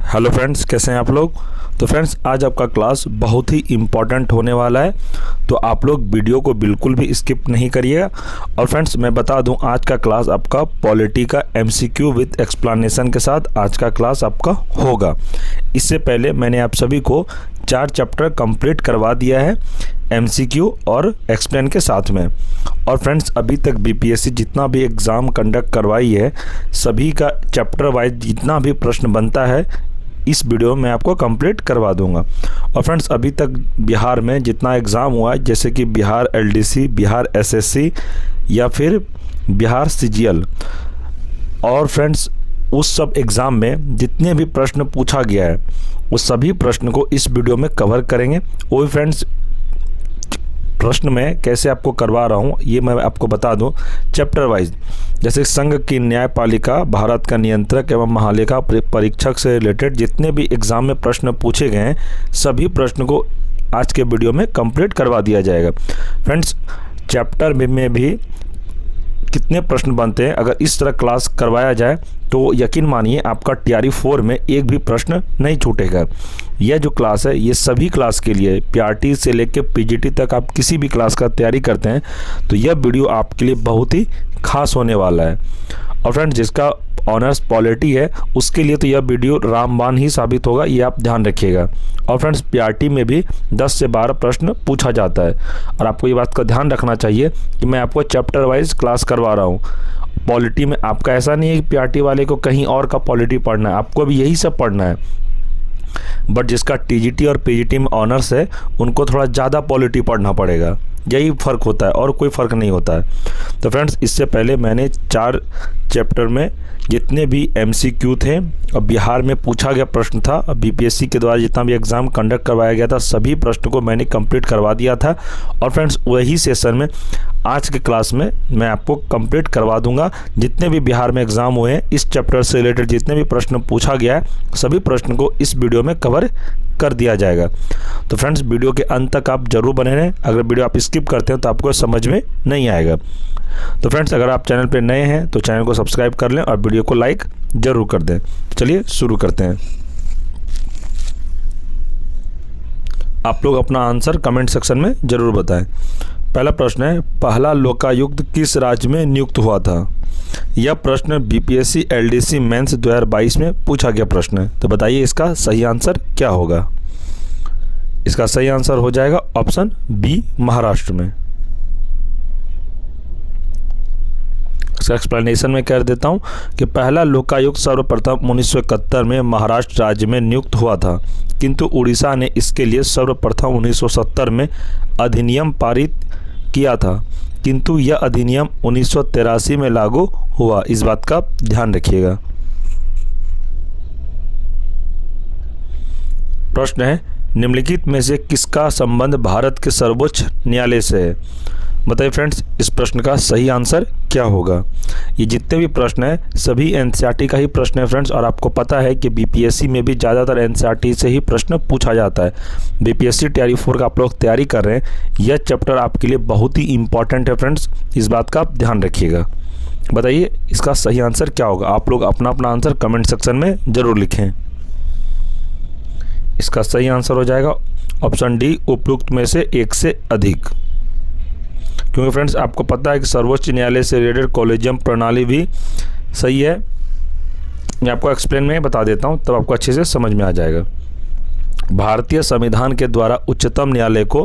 Hello friends, कैसे हैं आप लोग। तो फ्रेंड्स, आज आपका क्लास बहुत ही इम्पॉर्टेंट होने वाला है, तो आप लोग वीडियो को बिल्कुल भी स्किप नहीं करिएगा। और फ्रेंड्स, मैं बता दूं, आज का क्लास आपका पॉलिटी का एमसीक्यू विद एक्सप्लेनेशन के साथ आज का क्लास आपका होगा। इससे पहले मैंने आप सभी को 4 चैप्टर कंप्लीट करवा दिया है एमसीक्यू और एक्सप्लेन के साथ में। और फ्रेंड्स, अभी तक बीपीएससी जितना भी एग्ज़ाम कंडक्ट करवाई है, सभी का चैप्टर वाइज जितना भी प्रश्न बनता है इस वीडियो में आपको कंप्लीट करवा दूंगा। और फ्रेंड्स, अभी तक बिहार में जितना एग्ज़ाम हुआ है, जैसे कि बिहार एलडीसी, बिहार एसएससी या फिर बिहार सीजीएल, और फ्रेंड्स उस सब एग्ज़ाम में जितने भी प्रश्न पूछा गया है उस सभी प्रश्न को इस वीडियो में कवर करेंगे। वो भी फ्रेंड्स प्रश्न में कैसे आपको करवा रहा हूँ ये मैं आपको बता दूँ चैप्टर वाइज। जैसे संघ की न्यायपालिका, भारत का नियंत्रक एवं महालेखा परीक्षक से रिलेटेड जितने भी एग्ज़ाम में प्रश्न पूछे गए हैं, सभी प्रश्न को आज के वीडियो में कंप्लीट करवा दिया जाएगा। फ्रेंड्स, चैप्टर में भी कितने प्रश्न बनते हैं, अगर इस तरह क्लास करवाया जाए तो यकीन मानिए आपका टीआरई 4 में एक भी प्रश्न नहीं छूटेगा। यह जो क्लास है ये सभी क्लास के लिए, पीआरटी से लेकर पीजीटी तक आप किसी भी क्लास का तैयारी करते हैं तो यह वीडियो आपके लिए बहुत ही खास होने वाला है। और फ्रेंड्स, जिसका ऑनर्स पॉलिटी है उसके लिए तो यह वीडियो रामबाण ही साबित होगा, ये आप ध्यान रखिएगा। और फ्रेंड्स, पीआरटी में भी 10 से 12 प्रश्न पूछा जाता है और आपको ये बात का ध्यान रखना चाहिए कि मैं आपको चैप्टर वाइज क्लास करवा रहा हूँ। पॉलिटी में आपका ऐसा नहीं है कि पीआरटी वाले को कहीं और का पॉलिटी पढ़ना है, आपको भी यही सब पढ़ना है। बट जिसका टीजीटी और पीजीटी में ऑनर्स है उनको थोड़ा ज़्यादा पॉलिटी पढ़ना पड़ेगा, यही फ़र्क होता है और कोई फ़र्क नहीं होता है। तो फ्रेंड्स, इससे पहले मैंने 4 चैप्टर में जितने भी एमसीक्यू थे और बिहार में पूछा गया प्रश्न था, बीपीएससी के द्वारा जितना भी एग्ज़ाम कंडक्ट करवाया गया था, सभी प्रश्न को मैंने कंप्लीट करवा दिया था। और फ्रेंड्स, वही सेशन में आज के क्लास में मैं आपको कंप्लीट करवा दूंगा। जितने भी बिहार में एग्ज़ाम हुए हैं इस चैप्टर से रिलेटेड जितने भी प्रश्न पूछा गया है, सभी प्रश्न को इस वीडियो में कवर कर दिया जाएगा। तो फ्रेंड्स, वीडियो के अंत तक आप जरूर बने रहें। अगर वीडियो आप स्किप करते हैं तो आपको समझ में नहीं आएगा। तो फ्रेंड्स, अगर आप चैनल पर नए हैं तो चैनल को सब्सक्राइब कर लें और वीडियो को लाइक ज़रूर कर दें। चलिए शुरू करते हैं। आप लोग अपना आंसर कमेंट सेक्शन में ज़रूर बताएं। पहला प्रश्न है, पहला लोकायुक्त किस राज्य में नियुक्त हुआ था? यह प्रश्न बीपीएससी एलडीसी मेंस 2022 में पूछा गया प्रश्न है। तो बताइए इसका सही आंसर क्या होगा। इसका सही आंसर हो जाएगा ऑप्शन बी, महाराष्ट्र में। इसका एक्सप्लेनेशन में कह देता हूं कि पहला लोकायुक्त सर्वप्रथम 1971 में महाराष्ट्र राज्य में नियुक्त हुआ था, किंतु उड़ीसा ने इसके लिए सर्वप्रथम 1970 में अधिनियम पारित किया था, किंतु यह अधिनियम 1983 में लागू हुआ। इस बात का ध्यान रखिएगा। प्रश्न है, निम्नलिखित में से किसका संबंध भारत के सर्वोच्च न्यायालय से है? बताइए फ्रेंड्स, इस प्रश्न का सही आंसर क्या होगा। ये जितने भी प्रश्न हैं सभी एनसीईआरटी का ही प्रश्न है फ्रेंड्स, और आपको पता है कि बीपीएससी में भी ज़्यादातर एनसीईआरटी से ही प्रश्न पूछा जाता है। बीपीएससी टीआरई 4 का आप लोग तैयारी कर रहे हैं, यह चैप्टर आपके लिए बहुत ही इंपॉर्टेंट है फ्रेंड्स, इस बात का आप ध्यान रखिएगा। बताइए इसका सही आंसर क्या होगा। आप लोग अपना अपना आंसर कमेंट सेक्शन में ज़रूर लिखें। इसका सही आंसर हो जाएगा ऑप्शन डी, उपयुक्त में से एक से अधिक। क्योंकि फ्रेंड्स, आपको पता है कि सर्वोच्च न्यायालय से रिलेटेड कॉलेजियम प्रणाली भी सही है। मैं आपको एक्सप्लेन में बता देता हूं, तब आपको अच्छे से समझ में आ जाएगा। भारतीय संविधान के द्वारा उच्चतम न्यायालय को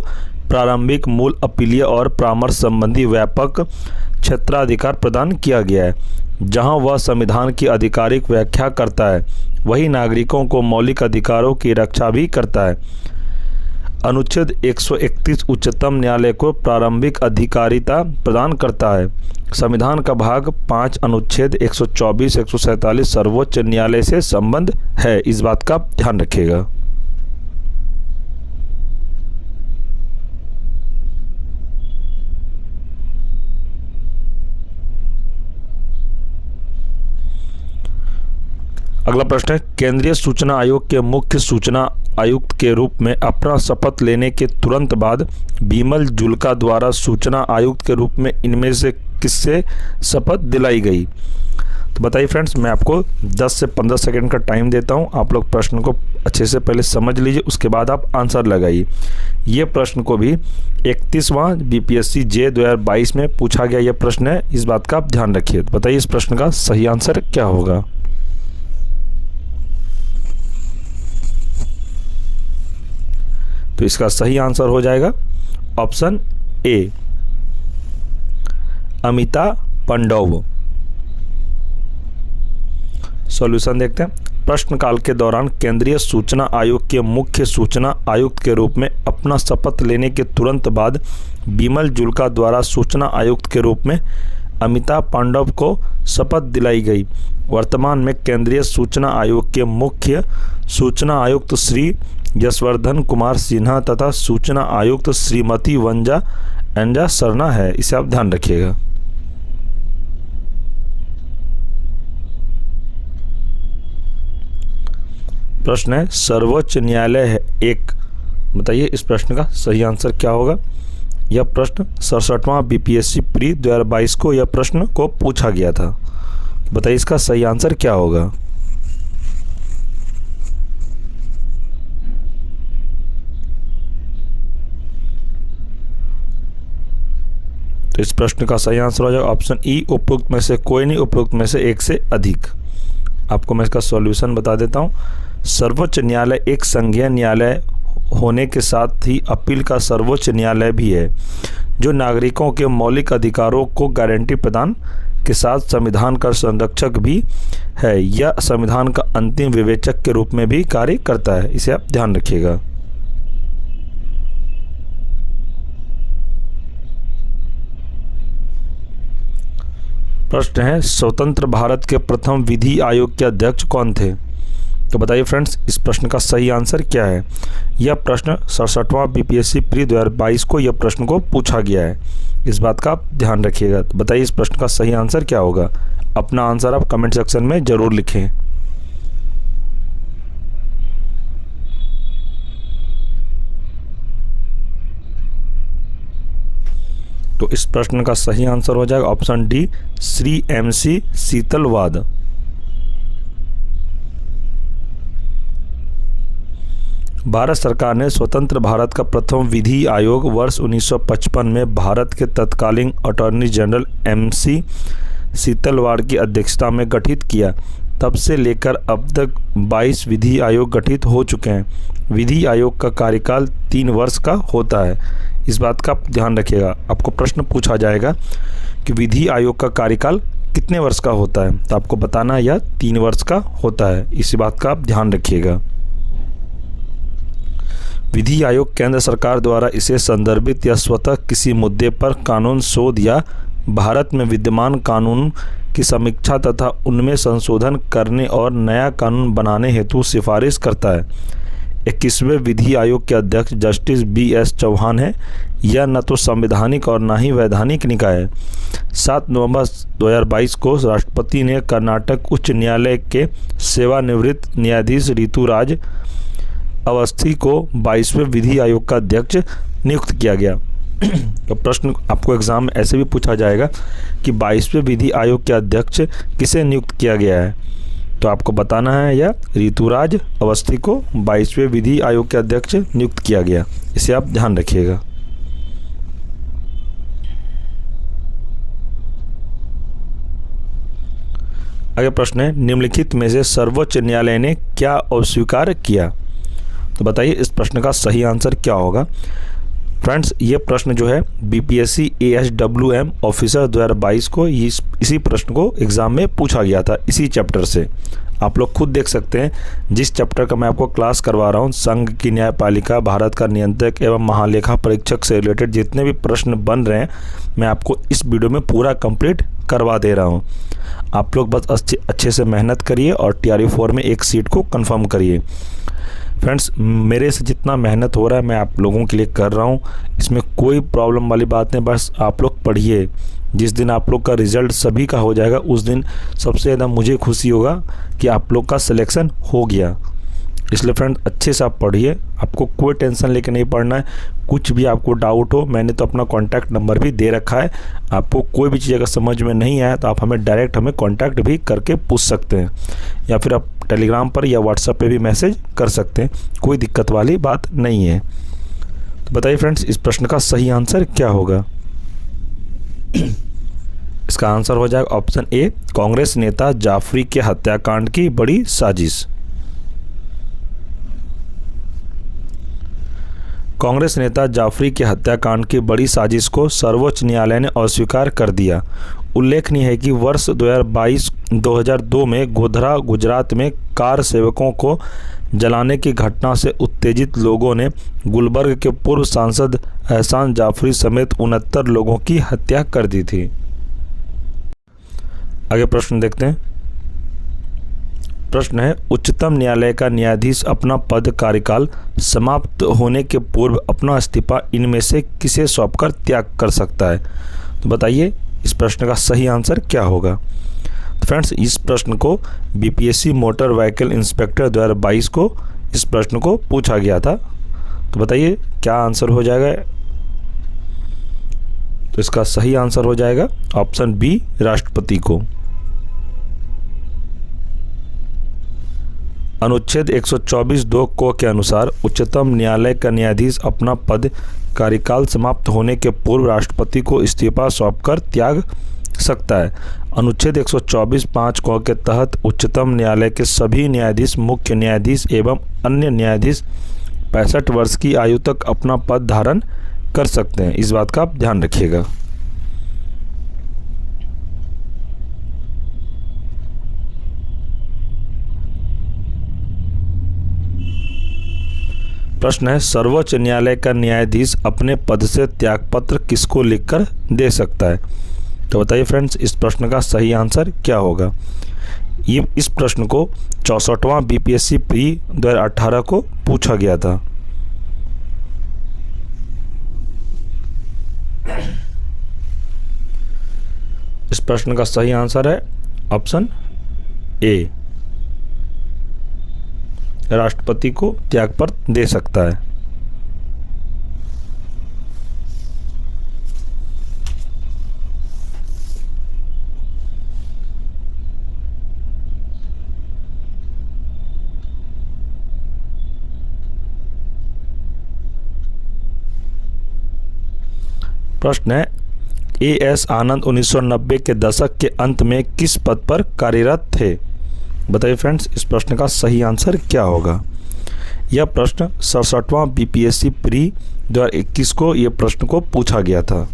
प्रारंभिक, मूल, अपीलीय और परामर्श संबंधी व्यापक क्षेत्राधिकार प्रदान किया गया है। जहां वह संविधान की आधिकारिक व्याख्या करता है, वही नागरिकों को मौलिक अधिकारों की रक्षा भी करता है। अनुच्छेद 131 उच्चतम न्यायालय को प्रारंभिक अधिकारिता प्रदान करता है। संविधान का भाग 5 अनुच्छेद 124, 147 सर्वोच्च न्यायालय से संबंध है। इस बात का ध्यान रखिएगा। अगला प्रश्न है, केंद्रीय सूचना आयोग के मुख्य सूचना आयुक्त के रूप में अपना शपथ लेने के तुरंत बाद बिमल जुल्का द्वारा सूचना आयुक्त के रूप में इनमें से किससे शपथ दिलाई गई? तो बताइए फ्रेंड्स, मैं आपको 10 से 15 सेकंड का टाइम देता हूं। आप लोग प्रश्न को अच्छे से पहले समझ लीजिए, उसके बाद आप आंसर लगाइए। ये प्रश्न को भी 31वां बीपीएससी जे 2022 में पूछा गया ये प्रश्न है, इस बात का आप ध्यान रखिए। तो बताइए इस प्रश्न का सही आंसर क्या होगा। तो इसका सही आंसर हो जाएगा option A, Amita Pandav. Solution देखते हैं। प्रश्नकाल के दौरान केंद्रीय सूचना आयोग के मुख्य सूचना आयुक्त के रूप में अपना शपथ लेने के तुरंत बाद बिमल जुल्का द्वारा सूचना आयुक्त के रूप में अमिता पांडव को शपथ दिलाई गई। वर्तमान में केंद्रीय सूचना आयोग के मुख्य सूचना आयुक्त श्री यशवर्धन कुमार सिन्हा तथा सूचना आयुक्त श्रीमती वंजा एंजा सरना है। इसे आप ध्यान रखिएगा। प्रश्न है सर्वोच्च न्यायालय है एक। बताइए इस प्रश्न का सही आंसर क्या होगा। यह प्रश्न 67वां बीपीएससी प्री 2022 को यह प्रश्न को पूछा गया था। बताइए इसका सही आंसर क्या होगा। तो इस प्रश्न का सही आंसर हो जाएगा ऑप्शन ई, उपरोक्त में से कोई नहीं, उपरोक्त में से एक से अधिक। आपको मैं इसका सॉल्यूशन बता देता हूं। सर्वोच्च न्यायालय एक संघीय न्यायालय होने के साथ ही अपील का सर्वोच्च न्यायालय भी है, जो नागरिकों के मौलिक अधिकारों को गारंटी प्रदान के साथ संविधान का संरक्षक भी है। यह संविधान का अंतिम विवेचक के रूप में भी कार्य करता है। इसे आप ध्यान रखिएगा। प्रश्न है स्वतंत्र भारत के प्रथम विधि आयोग के अध्यक्ष कौन थे। तो बताइए फ्रेंड्स इस प्रश्न का सही आंसर क्या है। यह प्रश्न 67वां बीपीएससी प्री 2022 को यह प्रश्न को पूछा गया है, इस बात का आप ध्यान रखिएगा। तो बताइए इस प्रश्न का सही आंसर क्या होगा। अपना आंसर आप कमेंट सेक्शन में जरूर लिखें। तो इस प्रश्न का सही आंसर हो जाएगा option D, Shri MC Setalvad. Bharat सरकार ने स्वतंत्र भारत का प्रथम विधि आयोग वर्ष 1955 में भारत के तत्कालीन अटॉर्नी जनरल MC शीतलवाड़ की अध्यक्षता में गठित किया। तब से लेकर अब तक 22 विधि आयोग गठित हो चुके हैं। विधि आयोग का कार्यकाल 3 वर्ष का होता है, इस बात का ध्यान रखिएगा। आपको प्रश्न पूछा जाएगा कि विधि आयोग का कार्यकाल कितने वर्ष का होता है, तो आपको बताना है यह 3 वर्ष का होता है, इसी बात का आप ध्यान रखिएगा। विधि आयोग केंद्र सरकार द्वारा इसे संदर्भित या स्वतः किसी मुद्दे पर कानून शोध या भारत में विद्यमान कानून की समीक्षा तथा उनमें संशोधन करने और नया कानून बनाने हेतु सिफारिश करता है। 21वें विधि आयोग के अध्यक्ष जस्टिस BS चौहान है। यह न तो संवैधानिक और न ही वैधानिक निकाय है। 7 नवंबर 2022 को राष्ट्रपति ने कर्नाटक उच्च न्यायालय के सेवानिवृत्त न्यायाधीश ऋतुराज अवस्थी को 22वें विधि आयोग का अध्यक्ष नियुक्त किया गया। तो प्रश्न आपको एग्जाम में ऐसे भी पूछा जाएगा कि 22वें विधि आयोग के अध्यक्ष किसे नियुक्त किया गया है, तो आपको बताना है या ऋतुराज अवस्थी को 22वें विधि आयोग के अध्यक्ष नियुक्त किया गया, इसे आप ध्यान रखिएगा। आगे प्रश्न है निम्नलिखित में से सर्वोच्च न्यायालय ने क्या अस्वीकार किया। तो बताइए इस प्रश्न का सही आंसर क्या होगा। फ्रेंड्स ये प्रश्न जो है BPSC ASWM ऑफिसर 2022 को इसी प्रश्न को एग्ज़ाम में पूछा गया था, इसी चैप्टर से। आप लोग खुद देख सकते हैं जिस चैप्टर का मैं आपको क्लास करवा रहा हूँ, संघ की न्यायपालिका, भारत का नियंत्रक एवं महालेखा परीक्षक से रिलेटेड जितने भी प्रश्न बन रहे हैं मैं आपको इस वीडियो में पूरा कंप्लीट करवा दे रहा हूँ। आप लोग बस अच्छे से मेहनत करिए और TRE4 में एक सीट को कन्फर्म करिए। फ्रेंड्स मेरे से जितना मेहनत हो रहा है मैं आप लोगों के लिए कर रहा हूँ, इसमें कोई प्रॉब्लम वाली बात नहीं। बस आप लोग पढ़िए, जिस दिन आप लोग का रिज़ल्ट सभी का हो जाएगा उस दिन सबसे ज़्यादा मुझे खुशी होगा कि आप लोग का सिलेक्शन हो गया। इसलिए फ्रेंड अच्छे से आप पढ़िए, आपको कोई टेंशन लेके नहीं पढ़ना है। कुछ भी आपको डाउट हो, मैंने तो अपना कॉन्टैक्ट नंबर भी दे रखा है। आपको कोई भी चीज़ अगर समझ में नहीं आया तो आप हमें डायरेक्ट कॉन्टैक्ट भी करके पूछ सकते हैं, या फिर आप टेलीग्राम पर या व्हाट्सएप पे भी मैसेज कर सकते हैं, कोई दिक्कत वाली बात नहीं है। तो बताइए फ्रेंड्स, इस प्रश्न का सही आंसर क्या होगा? इसका आंसर हो जाएगा ऑप्शन ए, कांग्रेस नेता जाफरी के हत्याकांड की बड़ी साजिश। कांग्रेस नेता जाफरी के हत्याकांड की बड़ी साजिश को सर्वोच्च न्यायालय ने अस्वीकार कर दिया। उल्लेखनीय है कि वर्ष 2002 में गोधरा गुजरात में कार सेवकों को जलाने की घटना से उत्तेजित लोगों ने गुलबर्ग के पूर्व सांसद एहसान जाफरी समेत 69 लोगों की हत्या कर दी थी। आगे प्रश्न देखते हैं। प्रश्न है, उच्चतम न्यायालय का न्यायाधीश अपना पद कार्यकाल समाप्त होने के पूर्व अपना इस्तीफा इनमें से किसे सौंपकर त्याग कर सकता है? तो बताइए इस प्रश्न का सही आंसर क्या होगा? तो फ्रेंड्स, इस प्रश्न को बीपीएससी मोटर व्हीकल इंस्पेक्टर 2022 को इस प्रश्न को पूछा गया था। तो बताइए क्या आंसर हो जाएगा? तो इसका सही आंसर हो जाएगा ऑप्शन बी, राष्ट्रपति को। अनुच्छेद 124(2) को के अनुसार उच्चतम न्यायालय का न्यायाधीश अपना पद कार्यकाल समाप्त होने के पूर्व राष्ट्रपति को इस्तीफा सौंपकर त्याग सकता है। अनुच्छेद 124(5) को के तहत उच्चतम न्यायालय के सभी न्यायाधीश, मुख्य न्यायाधीश एवं अन्य न्यायाधीश 65 वर्ष की आयु तक अपना पद धारण कर सकते हैं। इस बात का आप ध्यान रखिएगा। प्रश्न है, सर्वोच्च न्यायालय का न्यायाधीश अपने पद से त्यागपत्र किसको लिखकर दे सकता है? तो बताइए फ्रेंड्स, इस प्रश्न का सही आंसर क्या होगा? ये इस प्रश्न को 64वां बीपीएससी प्री 2018 को पूछा गया था। इस प्रश्न का सही आंसर है ऑप्शन ए, राष्ट्रपति को त्यागपत्र दे सकता है। प्रश्न है, ए.एस. आनंद 1990 के दशक के अंत में किस पद पर कार्यरत थे? बताइए फ्रेंड्स, इस प्रश्न का सही आंसर क्या होगा? यह प्रश्न 67वां बीपीएससी प्री 2021 को यह प्रश्न को पूछा गया था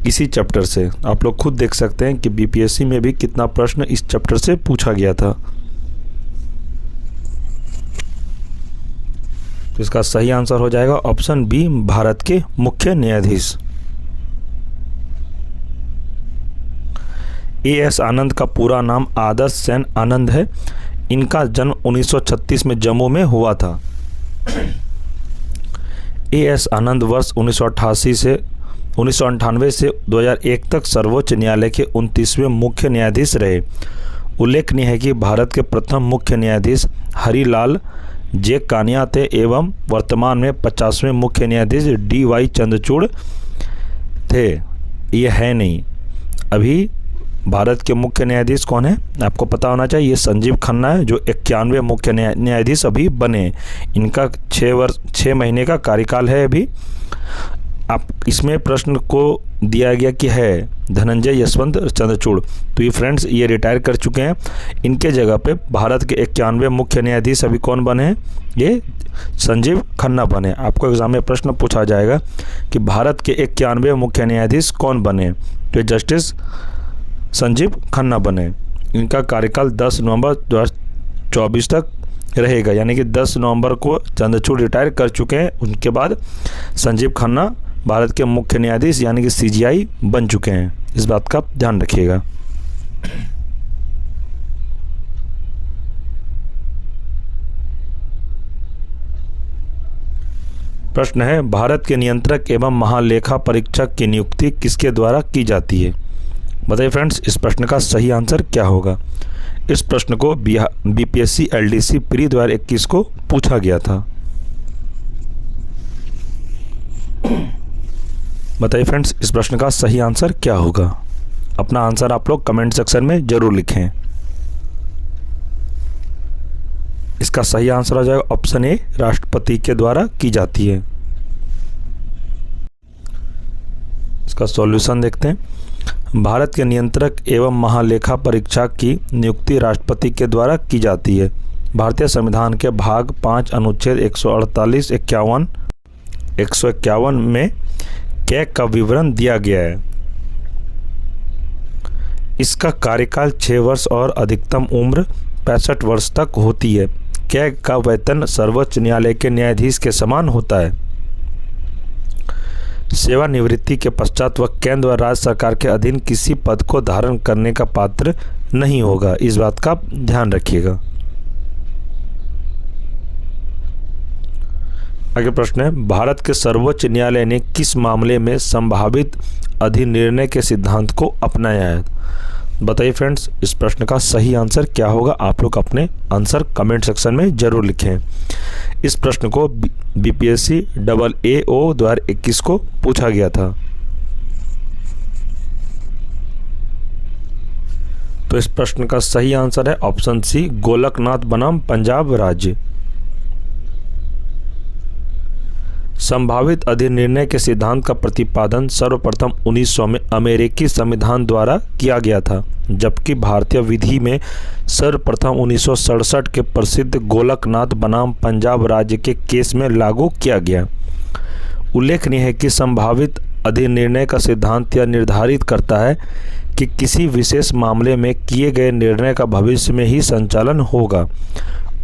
इसी चैप्टर से। आप लोग खुद देख सकते हैं कि बीपीएससी में भी कितना प्रश्न इस चैप्टर से पूछा गया था। तो इसका सही आंसर हो जाएगा ऑप्शन बी, भारत के मुख्य न्यायाधीश। ए.एस. आनंद का पूरा नाम आदर्श सेन आनंद है। इनका जन्म 1936 में जम्मू में हुआ था। ए.एस. आनंद वर्ष 1998 से 2001 तक सर्वोच्च न्यायालय के 29वें मुख्य न्यायाधीश रहे। उल्लेखनीय है कि भारत के प्रथम मुख्य न्यायाधीश हरिलाल जे कानिया थे एवं वर्तमान में 50वें मुख्य न्यायाधीश डी.वाई. चंद्रचूड़ थे। ये है नहीं, अभी भारत के मुख्य न्यायाधीश कौन है आपको पता होना चाहिए। ये संजीव खन्ना है जो 91वें मुख्य न्यायाधीश अभी बने। इनका 6 महीने का कार्यकाल है अभी। आप इसमें प्रश्न को दिया गया कि है धनंजय यशवंत चंद्रचूड़, तो ये फ्रेंड्स ये रिटायर कर चुके हैं। इनके जगह पे भारत के 91वें मुख्य न्यायाधीश अभी कौन बने हैं? ये संजीव खन्ना बने। आपको एग्जाम में प्रश्न पूछा जाएगा कि भारत के 91वें मुख्य न्यायाधीश कौन बने, तो जस्टिस संजीव खन्ना बने। इनका कार्यकाल 10 नवंबर 2024 तक रहेगा, यानी कि 10 नवंबर को चंद्रचूड़ रिटायर कर चुके हैं। उनके बाद संजीव खन्ना भारत के मुख्य न्यायाधीश यानी कि सीजीआई बन चुके हैं। इस बात का ध्यान रखिएगा। प्रश्न है, भारत के नियंत्रक एवं महालेखा परीक्षक की नियुक्ति किसके द्वारा की जाती है? बताइए फ्रेंड्स, इस प्रश्न का सही आंसर क्या होगा? इस प्रश्न को बीपीएससी एलडीसी प्री 2021 को पूछा गया था। बताइए फ्रेंड्स, इस प्रश्न का सही आंसर क्या होगा? अपना आंसर आप लोग कमेंट सेक्शन में जरूर लिखें। इसका सही आंसर हो जाएगा ऑप्शन ए, राष्ट्रपति के द्वारा की जाती है। इसका सॉल्यूशन देखते हैं। भारत के नियंत्रक एवं महालेखा परीक्षक की नियुक्ति राष्ट्रपति के द्वारा की जाती है। भारतीय संविधान के भाग 5 अनुच्छेद 148, 151 में कैग का विवरण दिया गया है। इसका कार्यकाल 6 वर्ष और अधिकतम उम्र 65 वर्ष तक होती है। कैग का वेतन सर्वोच्च न्यायालय के न्यायाधीश के समान होता है। सेवानिवृत्ति के पश्चात वह केंद्र व राज्य सरकार के अधीन किसी पद को धारण करने का पात्र नहीं होगा। इस बात का ध्यान रखिएगा। आगे प्रश्न है, भारत के सर्वोच्च न्यायालय ने किस मामले में संभावित अधिनिर्णय के सिद्धांत को अपनाया है? बताइए फ्रेंड्स, इस प्रश्न का सही आंसर क्या होगा? आप लोग अपने आंसर कमेंट सेक्शन में जरूर लिखें। इस प्रश्न को बीपीएससी AAO 2021 को पूछा गया था। तो इस प्रश्न का सही आंसर है ऑप्शन सी, गोलकनाथ बनाम पंजाब राज्य। संभावित अधिनिर्णय के सिद्धांत का प्रतिपादन सर्वप्रथम 1900 में अमेरिकी संविधान द्वारा किया गया था, जबकि भारतीय विधि में सर्वप्रथम 1967 के प्रसिद्ध गोलकनाथ बनाम पंजाब राज्य के केस में लागू किया गया। उल्लेखनीय है कि संभावित अधिनिर्णय का सिद्धांत यह निर्धारित करता है कि किसी विशेष मामले में किए गए निर्णय का भविष्य में ही संचालन होगा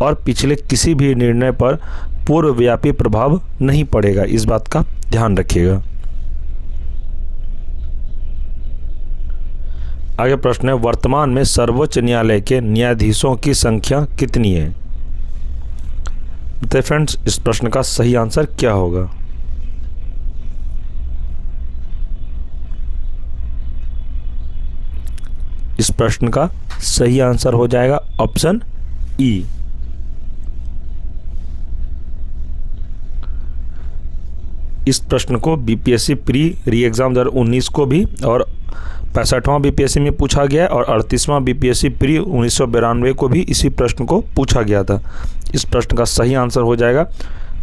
और पिछले किसी भी निर्णय पर पूर्वव्यापी प्रभाव नहीं पड़ेगा। इस बात का ध्यान रखिएगा। आगे प्रश्न है, वर्तमान में सर्वोच्च न्यायालय के न्यायाधीशों की संख्या कितनी है? बताइए फ्रेंड्स, इस प्रश्न का सही आंसर क्या होगा? इस प्रश्न का सही आंसर हो जाएगा ऑप्शन ई। इस प्रश्न को बीपीएससी प्री री एग्जाम 2019 को भी और 65वां बीपीएससी में पूछा गया और 38वां बीपीएससी प्री 1992 को भी इसी प्रश्न को पूछा गया था। इस प्रश्न का सही आंसर हो जाएगा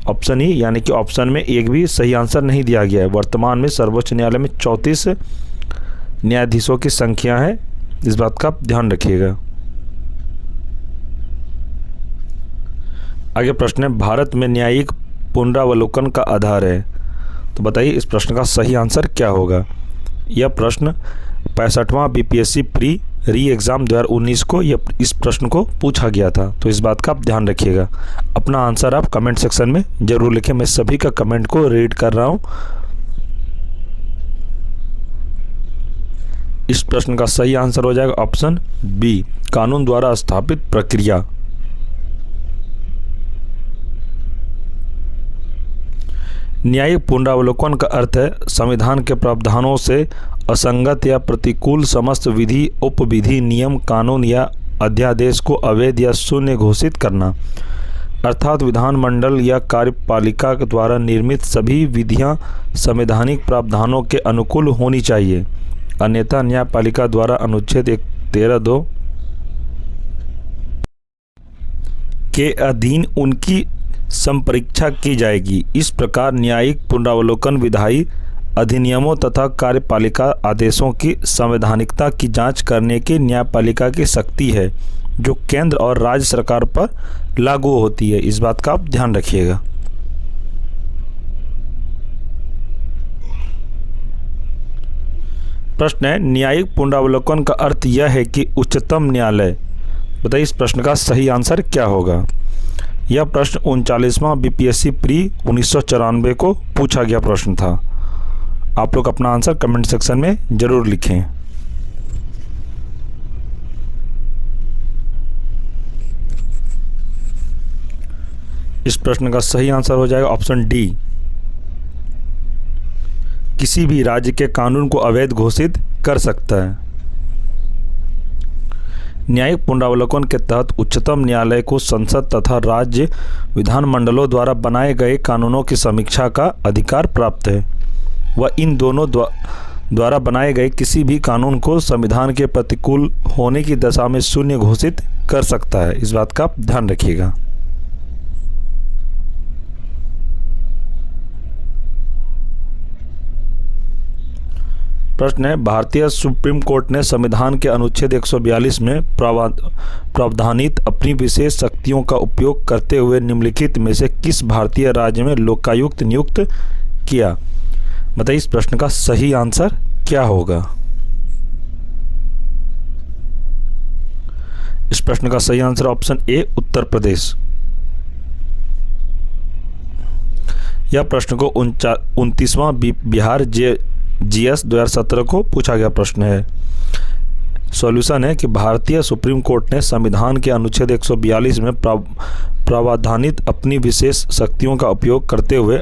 ऑप्शन ई, यानी कि ऑप्शन में एक भी सही आंसर नहीं दिया गया है। वर्तमान में सर्वोच्च न्यायालय में 34 न्यायाधीशों की संख्या है। इस बात का ध्यान रखिएगा। आगे प्रश्न है, भारत में न्यायिक पुनरावलोकन का आधार है। तो बताइए इस प्रश्न का सही आंसर क्या होगा? यह प्रश्न 65वां बीपीएससी प्री री एग्ज़ाम 2019 को इस प्रश्न को पूछा गया था। तो इस बात का आप ध्यान रखिएगा। अपना आंसर आप कमेंट सेक्शन में जरूर लिखें। मैं सभी का कमेंट को रीड कर रहा हूं। इस प्रश्न का सही आंसर हो जाएगा ऑप्शन बी, कानून द्वारा स्थापित प्रक्रिया। न्यायिक पुनरावलोकन का अर्थ है संविधान के प्रावधानों से असंगत या प्रतिकूल समस्त विधि, उपविधि, नियम, कानून या अध्यादेश को अवैध या शून्य घोषित करना। अर्थात विधानमंडल या कार्यपालिका द्वारा निर्मित सभी विधियां संवैधानिक प्रावधानों के अनुकूल होनी चाहिए, अन्यथा न्यायपालिका द्वारा अनुच्छेद 13(2) के अधीन उनकी संपरीक्षा की जाएगी। इस प्रकार न्यायिक पुनरावलोकन विधायी अधिनियमों तथा कार्यपालिका आदेशों की संवैधानिकता की जांच करने की न्यायपालिका की शक्ति है, जो केंद्र और राज्य सरकार पर लागू होती है। इस बात का आप ध्यान रखिएगा। प्रश्न है, न्यायिक पुनरावलोकन का अर्थ यह है कि उच्चतम न्यायालय। बताइए इस प्रश्न का सही आंसर क्या होगा? यह प्रश्न 39वां बीपीएससी प्री 1994 को पूछा गया प्रश्न था। आप लोग अपना आंसर कमेंट सेक्शन में जरूर लिखें। इस प्रश्न का सही आंसर हो जाएगा ऑप्शन डी, किसी भी राज्य के कानून को अवैध घोषित कर सकता है। न्यायिक पुनरावलोकन के तहत उच्चतम न्यायालय को संसद तथा राज्य विधानमंडलों द्वारा बनाए गए कानूनों की समीक्षा का अधिकार प्राप्त है। वह इन दोनों द्वारा बनाए गए किसी भी कानून को संविधान के प्रतिकूल होने की दशा में शून्य घोषित कर सकता है। इस बात का आप ध्यान रखिएगा। प्रश्न है, भारतीय सुप्रीम कोर्ट ने संविधान के अनुच्छेद 142 में प्रावधानित अपनी विशेष शक्तियों का उपयोग करते हुए निम्नलिखित में से किस भारतीय राज्य में लोकायुक्त नियुक्त किया? बताइए इस प्रश्न का सही आंसर क्या होगा? इस प्रश्न का सही answer option A Uttar Pradesh. यह प्रश्न को 29वां बिहार जीएस 2017 को पूछा गया प्रश्न है। सॉल्यूशन है कि भारतीय सुप्रीम कोर्ट ने संविधान के अनुच्छेद 142 में प्रावधानित अपनी विशेष शक्तियों का उपयोग करते हुए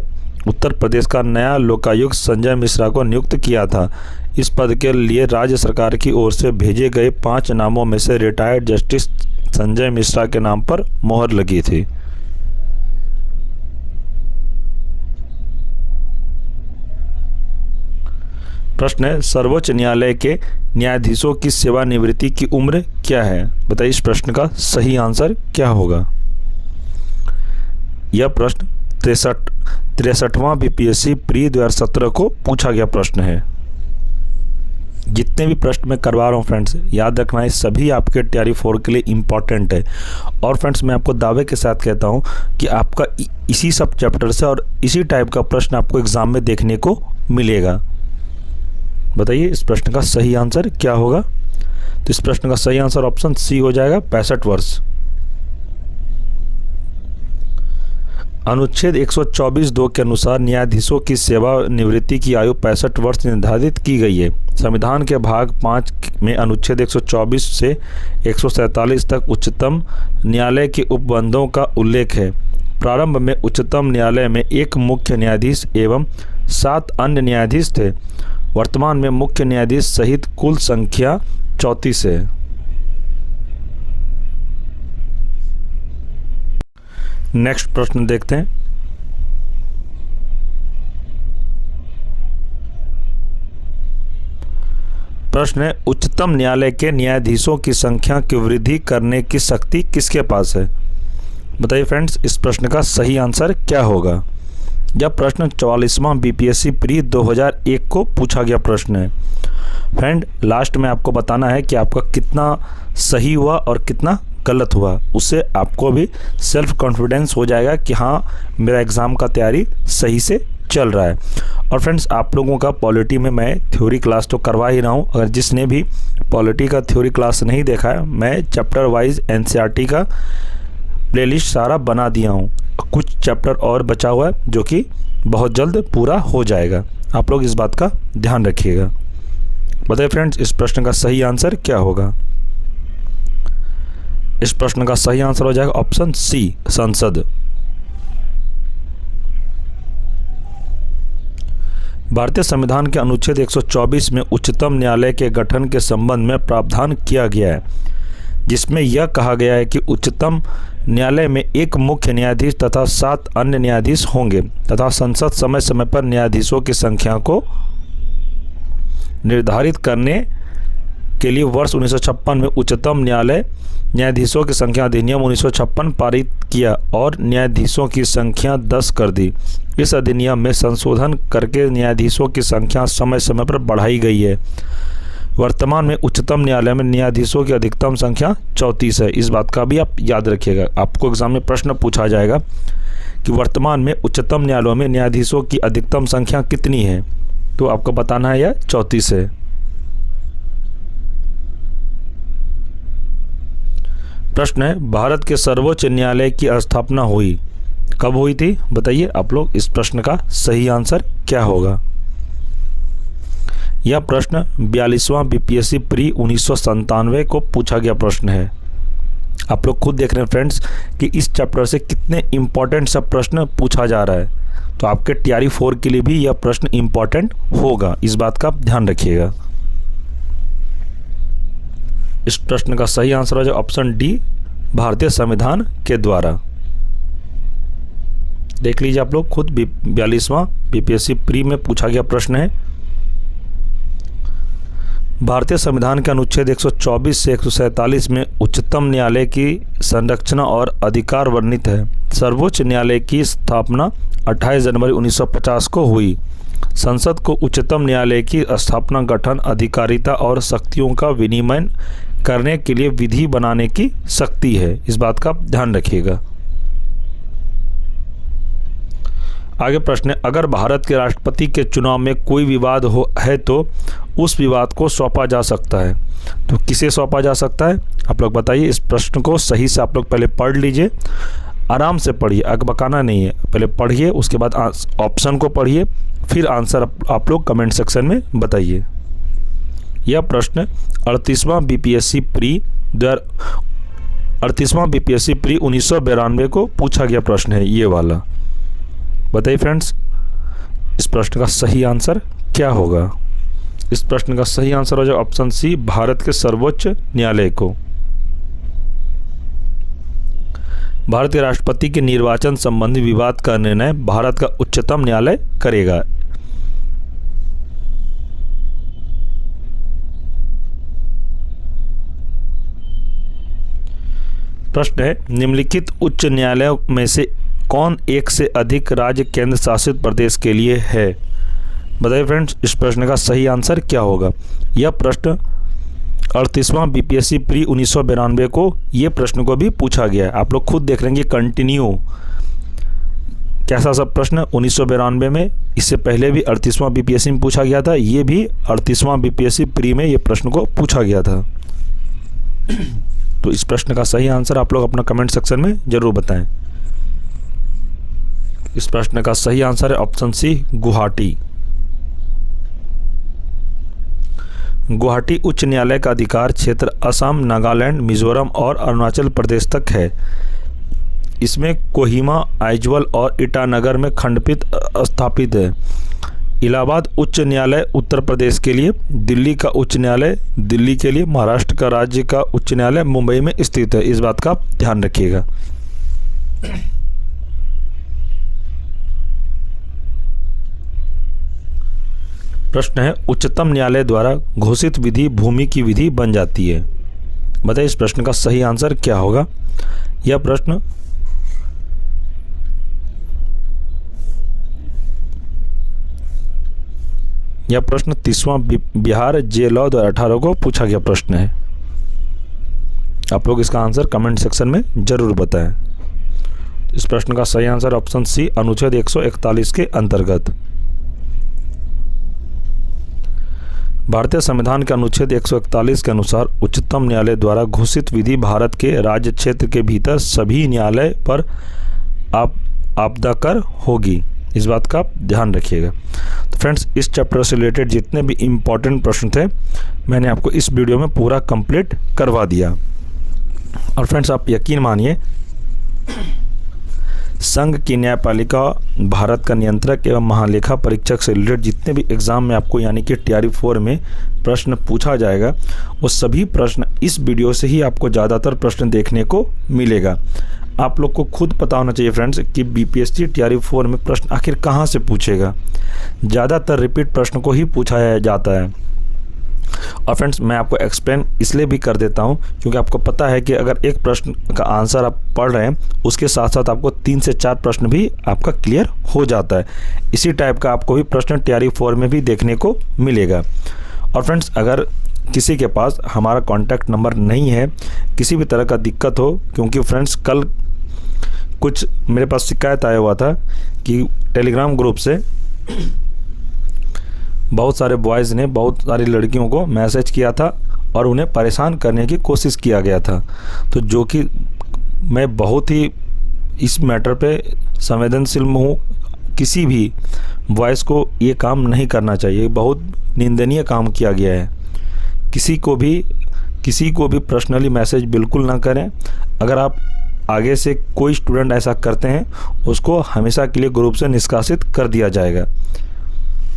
उत्तर प्रदेश का नया लोकायुक्त संजय मिश्रा को नियुक्त किया था। इस पद के लिए राज्य सरकार की ओर से भेजे गए 5 नामों में से रिटायर्ड जस्टिस संजय मिश्रा के नाम पर मोहर लगी थी। प्रश्न है, सर्वोच्च न्यायालय के न्यायाधीशों की सेवानिवृत्ति की उम्र क्या है? बताइए इस प्रश्न का सही आंसर क्या होगा? यह प्रश्न 63वां बीपीएससी प्री 2017 को पूछा गया प्रश्न है। जितने भी प्रश्न मैं करवा रहा हूँ फ्रेंड्स, याद रखना है सभी आपके तैयारी 4 के लिए इम्पॉर्टेंट है। और फ्रेंड्स मैं आपको दावे के साथ कहता हूँ कि आपका इसी सब चैप्टर से और इसी टाइप का प्रश्न आपको एग्जाम में देखने को मिलेगा। बताइए इस प्रश्न का सही आंसर क्या होगा? तो इस प्रश्न का सही आंसर ऑप्शन सी हो जाएगा, 65 वर्ष। अनुच्छेद 124(2) के अनुसार न्यायाधीशों की सेवानिवृत्ति की आयु 65 वर्ष निर्धारित की गई है। संविधान के भाग 5 में अनुच्छेद 124 से 147 तक उच्चतम न्यायालय के उपबंधों का उल्लेख है। प्रारंभ में उच्चतम न्यायालय में एक मुख्य न्यायाधीश एवं 7 अन्य न्यायाधीश थे। वर्तमान में मुख्य न्यायाधीश सहित कुल संख्या 34 है। नेक्स्ट प्रश्न देखते हैं। प्रश्न है, उच्चतम न्यायालय के न्यायाधीशों की संख्या की वृद्धि करने की शक्ति किसके पास है? बताइए फ्रेंड्स इस प्रश्न का सही आंसर क्या होगा? यह प्रश्न 44वां बीपीएससी प्री 2001 को पूछा गया प्रश्न है। फ्रेंड लास्ट में आपको बताना है कि आपका कितना सही हुआ और कितना गलत हुआ, उससे आपको भी सेल्फ कॉन्फिडेंस हो जाएगा कि हाँ मेरा एग्ज़ाम का तैयारी सही से चल रहा है। और फ्रेंड्स आप लोगों का पॉलिटी में मैं थ्योरी क्लास तो करवा ही रहा हूँ। अगर जिसने भी पॉलिटी का थ्योरी क्लास नहीं देखा है, मैं चैप्टर वाइज एनसीईआरटी का प्लेलिस्ट सारा बना दिया हूँ। कुछ चैप्टर और बचा हुआ है जो कि बहुत जल्द पूरा हो जाएगा। आप लोग इस बात का ध्यान रखिएगा। बताइए फ्रेंड्स इस प्रश्न का सही आंसर क्या होगा? इस प्रश्न का सही आंसर हो जाएगा ऑप्शन सी, संसद। भारतीय संविधान के अनुच्छेद 124 में उच्चतम न्यायालय के गठन के संबंध में प्रावधान किया गया है, जिसमें यह कहा गया है कि उच्चतम न्यायालय में एक मुख्य न्यायाधीश तथा 7 अन्य न्यायाधीश होंगे तथा संसद समय समय पर न्यायाधीशों की संख्या को निर्धारित करने के लिए वर्ष 1956 में उच्चतम न्यायालय न्यायाधीशों की संख्या अधिनियम 1956 पारित किया और न्यायाधीशों की संख्या 10 कर दी। इस अधिनियम में संशोधन करके न्यायाधीशों की संख्या समय समय पर बढ़ाई गई है। वर्तमान में उच्चतम न्यायालय में न्यायाधीशों की अधिकतम संख्या 34 है। इस बात का भी आप याद रखिएगा। आपको एग्जाम में प्रश्न पूछा जाएगा कि वर्तमान में उच्चतम न्यायालयों में न्यायाधीशों की अधिकतम संख्या कितनी है, तो आपको बताना है यह 34 है। प्रश्न है, भारत के सर्वोच्च न्यायालय की स्थापना हुई कब हुई थी? बताइए आप लोग इस प्रश्न का सही आंसर क्या होगा? यह प्रश्न 42वां बीपीएससी प्री 1997 को पूछा गया प्रश्न है। आप लोग खुद देख रहे हैं फ्रेंड्स कि इस चैप्टर से कितने इंपॉर्टेंट सब प्रश्न पूछा जा रहा है। तो आपके तैयारी 4 के लिए भी यह प्रश्न इंपॉर्टेंट होगा। इस बात का ध्यान रखिएगा। इस प्रश्न का सही आंसर हो जाए ऑप्शन डी, भारतीय संविधान के द्वारा। देख लीजिए आप लोग खुद, 42वां बीपीएससी प्री में पूछा गया प्रश्न है। भारतीय संविधान के अनुच्छेद 124 से 147 में उच्चतम न्यायालय की संरचना और अधिकार वर्णित है। सर्वोच्च न्यायालय की स्थापना 28 जनवरी 1950 को हुई। संसद को उच्चतम न्यायालय की स्थापना, गठन, अधिकारिता और शक्तियों का विनिमय करने के लिए विधि बनाने की शक्ति है। इस बात का ध्यान रखिएगा। आगे प्रश्न है, अगर भारत के राष्ट्रपति के चुनाव में कोई विवाद है तो उस विवाद को सौंपा जा सकता है, तो किसे सौंपा जा सकता है? आप लोग बताइए। इस प्रश्न को सही से आप लोग पहले पढ़ लीजिए, आराम से पढ़िए, अकबकाना नहीं है। पहले पढ़िए, उसके बाद ऑप्शन को पढ़िए, फिर आंसर आप लोग कमेंट सेक्शन में बताइए। यह प्रश्न 38वां बीपीएससी प्री 1992 को पूछा गया प्रश्न है, ये वाला। बताइए फ्रेंड्स, इस प्रश्न का सही आंसर क्या होगा? इस प्रश्न का सही आंसर हो जाए ऑप्शन सी, भारत के सर्वोच्च न्यायालय को। भारत के राष्ट्रपति के निर्वाचन संबंधी विवाद का निर्णय भारत का उच्चतम न्यायालय करेगा। प्रश्न है, निम्नलिखित उच्च न्यायालयों में से कौन एक से अधिक राज्य केंद्र शासित प्रदेश के लिए है? बताइए फ्रेंड्स, इस प्रश्न का सही आंसर क्या होगा? यह प्रश्न 38वां बीपीएससी प्री 1992 को ये प्रश्न को भी पूछा गया है। आप लोग खुद देख लेंगे कंटिन्यू कैसा सब प्रश्न 1992 में, इससे पहले भी 38वां बीपीएससी में पूछा गया था, ये भी 38वां बीपीएससी प्री में ये प्रश्न को पूछा गया था। तो इस प्रश्न का सही आंसर आप लोग अपना कमेंट सेक्शन में जरूर बताएं। इस प्रश्न का सही आंसर है ऑप्शन सी, गुवाहाटी। गुवाहाटी उच्च न्यायालय का अधिकार क्षेत्र असम, नागालैंड, मिजोरम और अरुणाचल प्रदेश तक है। इसमें कोहिमा, आइजवाल और ईटानगर में खंडपीठ स्थापित है। इलाहाबाद उच्च न्यायालय उत्तर प्रदेश के लिए, दिल्ली का उच्च न्यायालय दिल्ली के लिए, महाराष्ट्र का राज्य का उच्च न्यायालय मुंबई में स्थित है। इस बात का ध्यान रखिएगा। प्रश्न है, उच्चतम न्यायालय द्वारा घोषित विधि भूमि की विधि बन जाती है। बताइए इस प्रश्न का सही आंसर क्या होगा? यह प्रश्न यह प्रश्न 30वां बिहार जे लॉ 2018 को पूछा गया प्रश्न है। आप लोग इसका आंसर कमेंट सेक्शन में जरूर बताएं। इस प्रश्न का सही आंसर ऑप्शन सी, अनुच्छेद 141 के अंतर्गत। भारतीय संविधान के अनुच्छेद 141 के अनुसार उच्चतम न्यायालय द्वारा घोषित विधि भारत के राज्य क्षेत्र के भीतर सभी न्यायालय पर आपदा कर होगी। इस बात का ध्यान रखिएगा। तो फ्रेंड्स, इस चैप्टर से रिलेटेड जितने भी इम्पोर्टेंट प्रश्न थे मैंने आपको इस वीडियो में पूरा कंप्लीट करवा दिया। और फ्रेंड्स, आप यकीन मानिए, संघ की न्यायपालिका, भारत का नियंत्रक एवं महालेखा परीक्षक से रिलेटेड जितने भी एग्जाम में आपको यानी कि TRE 4 में प्रश्न पूछा जाएगा, वो सभी प्रश्न इस वीडियो से ही आपको ज़्यादातर प्रश्न देखने को मिलेगा। आप लोग को खुद पता होना चाहिए फ्रेंड्स कि BPSC TRE 4 में प्रश्न आखिर कहाँ से पूछेगा। ज़्यादातर रिपीट प्रश्न को ही पूछा जाता है। और फ्रेंड्स, मैं आपको एक्सप्लेन इसलिए भी कर देता हूँ क्योंकि आपको पता है कि अगर एक प्रश्न का आंसर आप पढ़ रहे हैं, उसके साथ साथ आपको 3 से 4 प्रश्न भी आपका क्लियर हो जाता है। इसी टाइप का आपको भी प्रश्न TRE 4 में भी देखने को मिलेगा। और फ्रेंड्स, अगर किसी के पास हमारा कॉन्टैक्ट नंबर नहीं है, किसी भी तरह का दिक्कत हो, क्योंकि फ्रेंड्स कल कुछ मेरे पास शिकायत आया हुआ था कि टेलीग्राम ग्रुप से बहुत सारे बॉयज़ ने बहुत सारी लड़कियों को मैसेज किया था और उन्हें परेशान करने की कोशिश किया गया था। तो जो कि मैं बहुत ही इस मैटर पे संवेदनशील हूँ। किसी भी बॉयज़ को ये काम नहीं करना चाहिए, बहुत निंदनीय काम किया गया है। किसी को भी पर्सनली मैसेज बिल्कुल ना करें। अगर आप आगे से कोई स्टूडेंट ऐसा करते हैं, उसको हमेशा के लिए ग्रुप से निष्कासित कर दिया जाएगा।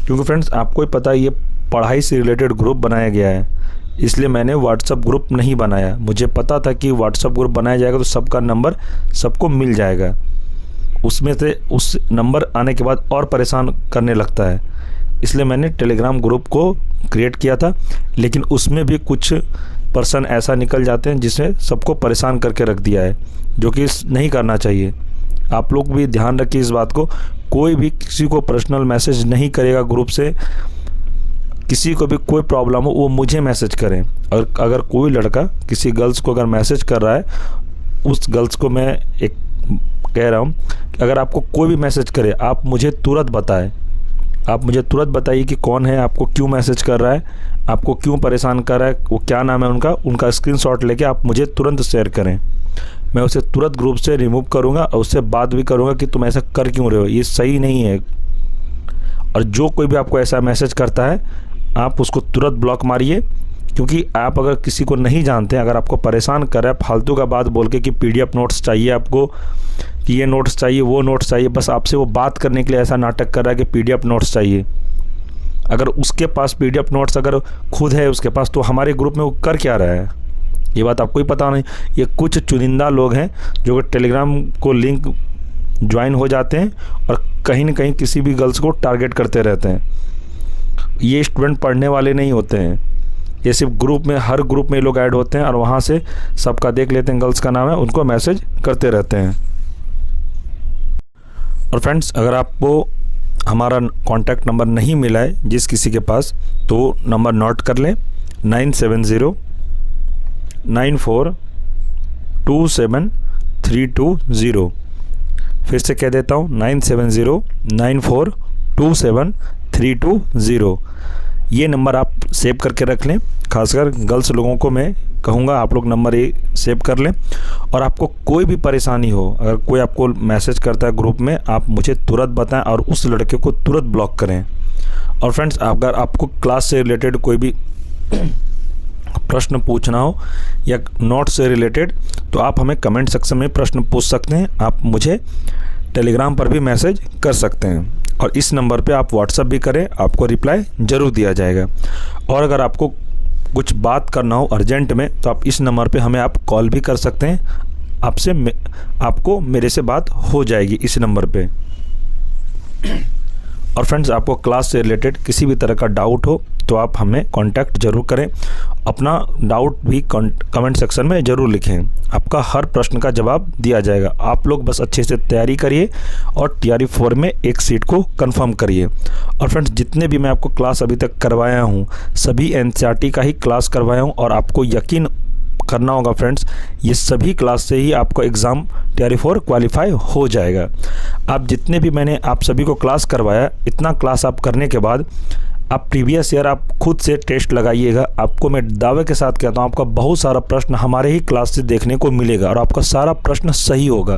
क्योंकि फ्रेंड्स, आपको ही पता है ये पढ़ाई से रिलेटेड ग्रुप बनाया गया है। इसलिए मैंने व्हाट्सअप ग्रुप नहीं बनाया। मुझे पता था कि व्हाट्सअप ग्रुप बनाया जाएगा तो सबका नंबर सबको मिल जाएगा, उसमें से उस नंबर आने के बाद और परेशान करने लगता है, इसलिए मैंने टेलीग्राम ग्रुप को क्रिएट किया था। लेकिन उसमें भी कुछ पर्सन ऐसा निकल जाते हैं जिसने सबको परेशान करके रख दिया है, जो कि नहीं करना चाहिए। आप लोग भी ध्यान रखिए इस बात को, कोई भी किसी को पर्सनल मैसेज नहीं करेगा ग्रुप से। किसी को भी कोई प्रॉब्लम हो वो मुझे मैसेज करें। और अगर कोई लड़का किसी गर्ल्स को अगर मैसेज कर रहा है, उस गर्ल्स को मैं एक कह रहा हूँ कि अगर आपको कोई भी मैसेज करे आप मुझे तुरंत बताएं। आप मुझे तुरंत बताइए कि कौन है, आपको क्यों मैसेज कर रहा है, आपको क्यों परेशान कर रहा है, वो क्या नाम है उनका स्क्रीनशॉट लेके आप मुझे तुरंत शेयर करें। मैं उसे तुरंत ग्रुप से रिमूव करूँगा और उससे बात भी करूँगा कि तुम ऐसा कर क्यों रहे हो, ये सही नहीं है। और जो कोई भी आपको ऐसा मैसेज करता है आप उसको तुरंत ब्लॉक मारिए, क्योंकि आप अगर किसी को नहीं जानते, अगर आपको परेशान कर रहा है फालतू का बात बोल के कि PDF नोट्स चाहिए आपको, कि ये नोट्स चाहिए वो नोट्स चाहिए, बस आपसे वो बात करने के लिए ऐसा नाटक कर रहा है कि PDF नोट्स चाहिए। अगर उसके पास PDF नोट्स अगर खुद है उसके पास, तो हमारे ग्रुप में वो कर क्या रहा है, ये बात आपको ही पता नहीं। ये कुछ चुनिंदा लोग हैं जो टेलीग्राम को लिंक ज्वाइन हो जाते हैं और कहीं ना कहीं किसी भी गर्ल्स को टारगेट करते रहते हैं। ये स्टूडेंट पढ़ने वाले नहीं होते हैं, ये सिर्फ ग्रुप में, हर ग्रुप में लोग ऐड होते हैं और वहाँ से सबका देख लेते हैं गर्ल्स का नाम है, उनको मैसेज करते रहते हैं। और फ्रेंड्स, अगर आपको हमारा कॉन्टैक्ट नंबर नहीं मिला है जिस किसी के पास, तो नंबर नोट कर लें 9709427320। फिर से कह देता हूँ 9709427320। ये नंबर आप सेव करके रख लें। खासकर गर्ल्स लोगों को मैं कहूँगा आप लोग नंबर ये सेव कर लें। और आपको कोई भी परेशानी हो, अगर कोई आपको मैसेज करता है ग्रुप में, आप मुझे तुरंत बताएं और उस लड़के को तुरंत ब्लॉक करें। और फ्रेंड्स, अगर आपको क्लास से रिलेटेड कोई भी प्रश्न पूछना हो या नोट से रिलेटेड, तो आप हमें कमेंट सेक्शन में प्रश्न पूछ सकते हैं। आप मुझे टेलीग्राम पर भी मैसेज कर सकते हैं और इस नंबर पे आप व्हाट्सएप भी करें, आपको रिप्लाई ज़रूर दिया जाएगा। और अगर आपको कुछ बात करना हो अर्जेंट में, तो आप इस नंबर पे हमें आप कॉल भी कर सकते हैं। आपको मेरे से बात हो जाएगी इस नंबर पे। और फ्रेंड्स, आपको क्लास से रिलेटेड किसी भी तरह का डाउट हो तो आप हमें कांटेक्ट ज़रूर करें। अपना डाउट भी कमेंट सेक्शन में ज़रूर लिखें, आपका हर प्रश्न का जवाब दिया जाएगा। आप लोग बस अच्छे से तैयारी करिए और TRE 4 में एक सीट को कंफर्म करिए। और फ्रेंड्स, जितने भी मैं आपको क्लास अभी तक करवाया हूँ, सभी NCERT का ही क्लास करवाया हूँ। और आपको यकीन करना होगा फ्रेंड्स, ये सभी क्लास से ही आपका एग्ज़ाम TRE 4 क्वालिफाई हो जाएगा। आप जितने भी मैंने आप सभी को क्लास करवाया, इतना क्लास आप करने के बाद आप प्रीवियस ईयर आप खुद से टेस्ट लगाइएगा। आपको मैं दावे के साथ कहता हूँ, आपका बहुत सारा प्रश्न हमारे ही क्लास से देखने को मिलेगा और आपका सारा प्रश्न सही होगा।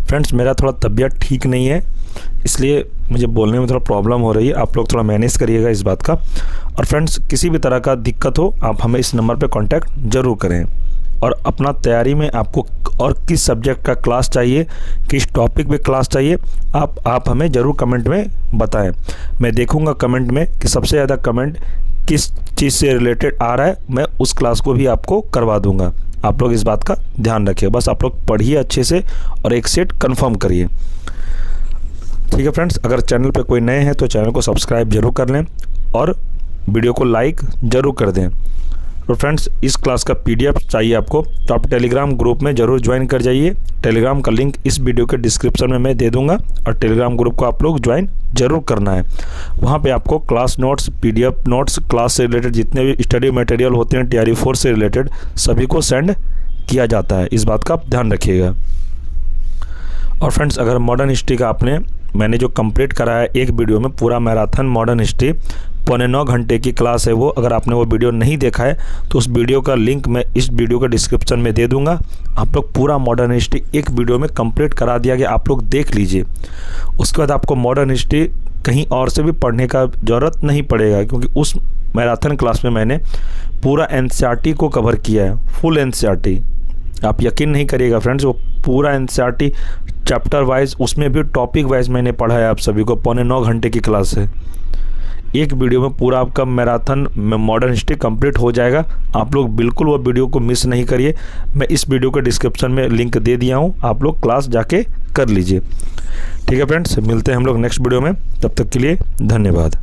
फ्रेंड्स, मेरा थोड़ा तबीयत ठीक नहीं है, इसलिए मुझे बोलने में थोड़ा प्रॉब्लम हो रही है, आप लोग थोड़ा मैनेज करिएगा इस बात का। और फ्रेंड्स, किसी भी तरह का दिक्कत हो आप हमें इस नंबर पे कांटेक्ट ज़रूर करें। और अपना तैयारी में आपको और किस सब्जेक्ट का क्लास चाहिए, किस टॉपिक पे क्लास चाहिए, आप हमें ज़रूर कमेंट में बताएं। मैं देखूंगा कमेंट में कि सबसे ज़्यादा कमेंट किस चीज़ से रिलेटेड आ रहा है, मैं उस क्लास को भी आपको करवा दूंगा। आप लोग इस बात का ध्यान रखिए, बस आप लोग पढ़िए अच्छे से और एक सेट कन्फर्म करिए। ठीक है फ्रेंड्स, अगर चैनल पे कोई नए हैं तो चैनल को सब्सक्राइब जरूर कर लें और वीडियो को लाइक ज़रूर कर दें। तो फ्रेंड्स, इस क्लास का PDF चाहिए आपको तो आप टेलीग्राम ग्रुप में ज़रूर ज्वाइन कर जाइए। टेलीग्राम का लिंक इस वीडियो के डिस्क्रिप्शन में मैं दे दूंगा और टेलीग्राम ग्रुप को आप लोग ज्वाइन ज़रूर करना है। वहाँ पे आपको class notes, PDF notes, class से रिलेटेड जितने भी स्टडी मटेरियल होते हैं TRE 4 से रिलेटेड सभी को सेंड किया जाता है, इस बात का आप ध्यान रखिएगा। और फ्रेंड्स, अगर मॉडर्न हिस्ट्री का मैंने जो कंप्लीट कराया है एक वीडियो में, पूरा मैराथन मॉडर्न हिस्ट्री 9.25 घंटे की क्लास है वो, अगर आपने वो वीडियो नहीं देखा है तो उस वीडियो का लिंक मैं इस वीडियो के डिस्क्रिप्शन में दे दूंगा। आप लोग पूरा मॉडर्न हिस्ट्री एक वीडियो में कंप्लीट करा दिया गया, आप लोग देख लीजिए। उसके बाद आपको मॉडर्न हिस्ट्री कहीं और से भी पढ़ने का ज़रूरत नहीं पड़ेगा, क्योंकि उस मैराथन क्लास में मैंने पूरा NCERT को कवर किया है, फुल NCERT। आप यकीन नहीं करिएगा फ्रेंड्स, वो पूरा NCERT चैप्टर वाइज, उसमें भी टॉपिक वाइज मैंने पढ़ा है आप सभी को। 9.25 घंटे की क्लास है, एक वीडियो में पूरा आपका मैराथन मॉडर्न हिस्ट्री कंप्लीट हो जाएगा। आप लोग बिल्कुल वो वीडियो को मिस नहीं करिए। मैं इस वीडियो के डिस्क्रिप्शन में लिंक दे दिया हूँ, आप लोग क्लास जाके कर लीजिए। ठीक है फ्रेंड्स, मिलते हैं हम लोग नेक्स्ट वीडियो में, तब तक के लिए धन्यवाद।